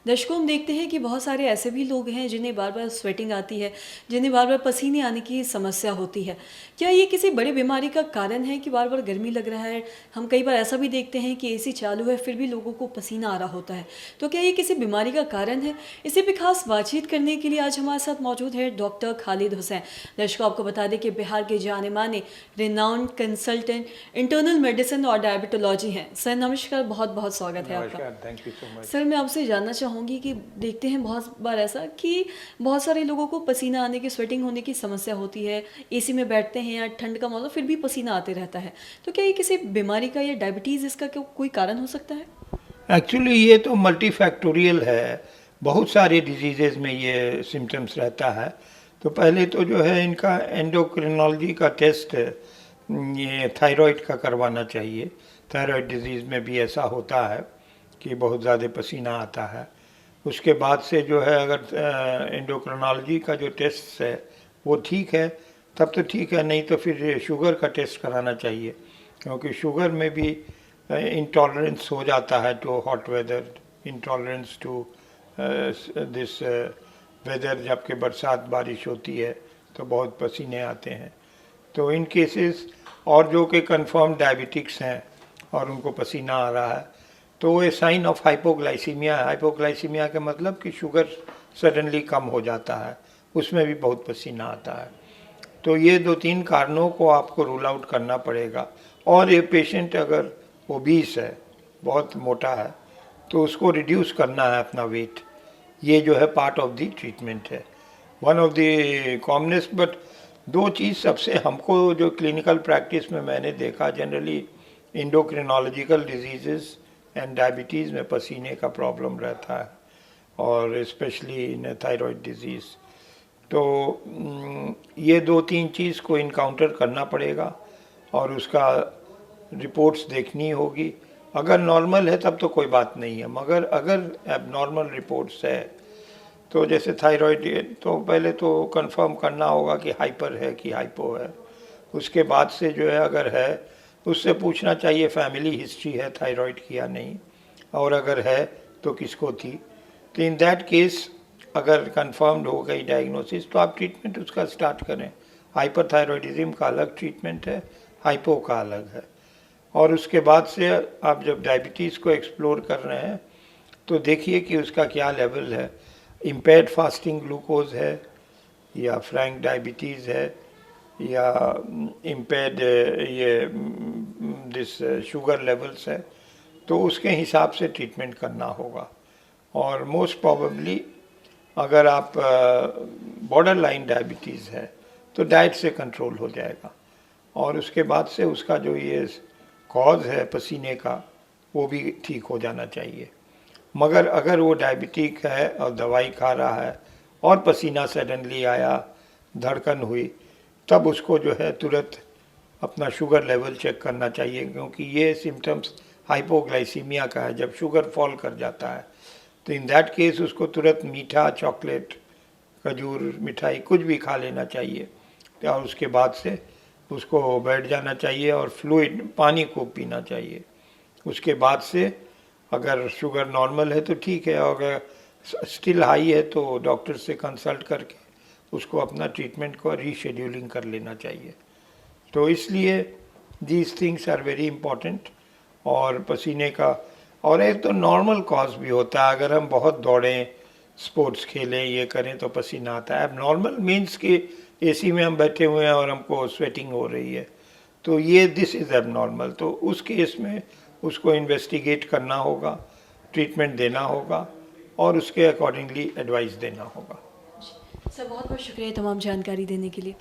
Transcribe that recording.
दर्शकों, हम देखते हैं कि बहुत सारे ऐसे भी लोग हैं जिन्हें बार बार स्वेटिंग आती है, जिन्हें बार बार पसीने आने की समस्या होती है। क्या ये किसी बड़ी बीमारी का कारण है कि बार बार गर्मी लग रहा है? हम कई बार ऐसा भी देखते हैं कि एसी चालू है फिर भी लोगों को पसीना आ रहा होता है। तो क्या ये किसी बीमारी का कारण है? इसी पे खास बातचीत करने के लिए आज हमारे साथ मौजूद है डॉक्टर खालिद हुसैन। दर्शकों, आपको बता दें कि बिहार के जाने माने रिनाउंड कंसल्टेंट इंटरनल मेडिसिन और डायबिटोलॉजी हैं। सर नमस्कार, बहुत बहुत स्वागत है आपका। Thank you so much. Sir, मैं आपसे जानना चाहूँगी कि देखते हैं बहुत बार ऐसा कि बहुत सारे लोगों को पसीना आने की, स्वेटिंग होने की समस्या होती है। एसी में बैठते हैं या ठंड का मौसम फिर भी पसीना आते रहता है। तो क्या ये किसी बीमारी का या डायबिटीज़ इसका कोई कारण हो सकता है? एक्चुअली ये तो मल्टीफैक्टोरियल है, बहुत सारे डिजीज़ेज़ में ये सिम्टम्स रहता है। तो पहले तो जो है इनका एंडोक्रिनोलॉजी का टेस्ट ये थायराइड का करवाना चाहिए। थायराइड डिजीज़ में भी ऐसा होता है कि बहुत ज़्यादा पसीना आता है। उसके बाद से जो है अगर एंडोक्रिनोलॉजी का जो टेस्ट है वो ठीक है तब तो ठीक है, नहीं तो फिर शुगर का टेस्ट कराना चाहिए, क्योंकि शुगर में भी इंटॉलरेंस हो जाता है to hot weather, intolerance to this weather. जबकि बरसात बारिश होती है तो बहुत पसीने आते हैं। तो इन केसेस और जो कि कंफर्म डायबिटिक्स हैं और उनको पसीना आ रहा है तो वो साइन ऑफ हाइपोग्लाइसीमिया है। हाइपोग्लाइसीमिया का मतलब कि शुगर सडनली कम हो जाता है, उसमें भी बहुत पसीना आता है। तो ये 2-3 कारणों को आपको रूल आउट करना पड़ेगा। और ये पेशेंट अगर ओबीस है, बहुत मोटा है, तो उसको रिड्यूस करना है अपना वेट। ये जो है पार्ट ऑफ द ट्रीटमेंट है, one of the commonest. But दो चीज़ सबसे हमको जो क्लिनिकल प्रैक्टिस में मैंने देखा, जनरली इंडोक्रिनोलॉजिकल डिजीज़ एंड डायबिटीज़ में पसीने का प्रॉब्लम रहता है, और स्पेशली इन थायराइड डिजीज़। तो ये 2-3 चीज़ को इनकाउंटर करना पड़ेगा और उसका रिपोर्ट्स देखनी होगी। अगर नॉर्मल है तब तो कोई बात नहीं है, मगर अगर एबनॉर्मल रिपोर्ट्स है तो जैसे थायराइड, तो पहले तो कंफर्म करना होगा कि हाइपर है कि हाइपो है। उसके बाद से जो है अगर है उससे पूछना चाहिए फैमिली हिस्ट्री है थायराइड की या नहीं, और अगर है तो किसको थी। तो इन दैट केस अगर कंफर्म्ड हो गई डायग्नोसिस तो आप ट्रीटमेंट उसका स्टार्ट करें। हाइपरथायरॉयडिज्म का अलग ट्रीटमेंट है, हाइपो का अलग है। और उसके बाद से आप जब डायबिटीज़ को एक्सप्लोर कर रहे हैं तो देखिए कि उसका क्या लेवल है। इम्पेयर्ड फास्टिंग ग्लूकोज है या फ्रैंक डायबिटीज़ है या इम्पेयर्ड ये दिस शुगर लेवल्स है, तो उसके हिसाब से ट्रीटमेंट करना होगा। और मोस्ट प्रोबेबली अगर आप बॉर्डर लाइन डायबिटीज़ है तो डाइट से कंट्रोल हो जाएगा, और उसके बाद से उसका जो ये कॉज है पसीने का वो भी ठीक हो जाना चाहिए। मगर अगर वो डायबिटिक है और दवाई खा रहा है और पसीना सडनली आया, धड़कन हुई, तब उसको जो है तुरंत अपना शुगर लेवल चेक करना चाहिए, क्योंकि ये सिम्टम्स हाइपोग्लाइसीमिया का है जब शुगर फॉल कर जाता है। तो इन दैट केस उसको तुरंत मीठा, चॉकलेट, खजूर, मिठाई कुछ भी खा लेना चाहिए, और उसके बाद से उसको बैठ जाना चाहिए और फ्लूइड पानी को पीना चाहिए। उसके बाद से अगर शुगर नॉर्मल है तो ठीक है, और अगर स्टिल हाई है तो डॉक्टर से कंसल्ट करके उसको अपना ट्रीटमेंट को रीशेड्यूलिंग कर लेना चाहिए। तो इसलिए these things are very important. और पसीने का और एक तो नॉर्मल कॉज भी होता है, अगर हम बहुत दौड़ें, स्पोर्ट्स खेलें, ये करें तो पसीना आता है। अब नॉर्मल मीन्स कि एसी में हम बैठे हुए हैं और हमको स्वेटिंग हो रही है, तो ये दिस इज़ एबनॉर्मल। तो उस केस में उसको इन्वेस्टिगेट करना होगा, ट्रीटमेंट देना होगा और उसके अकॉर्डिंगली एडवाइस देना होगा। सर, बहुत बहुत शुक्रिया तमाम जानकारी देने के लिए।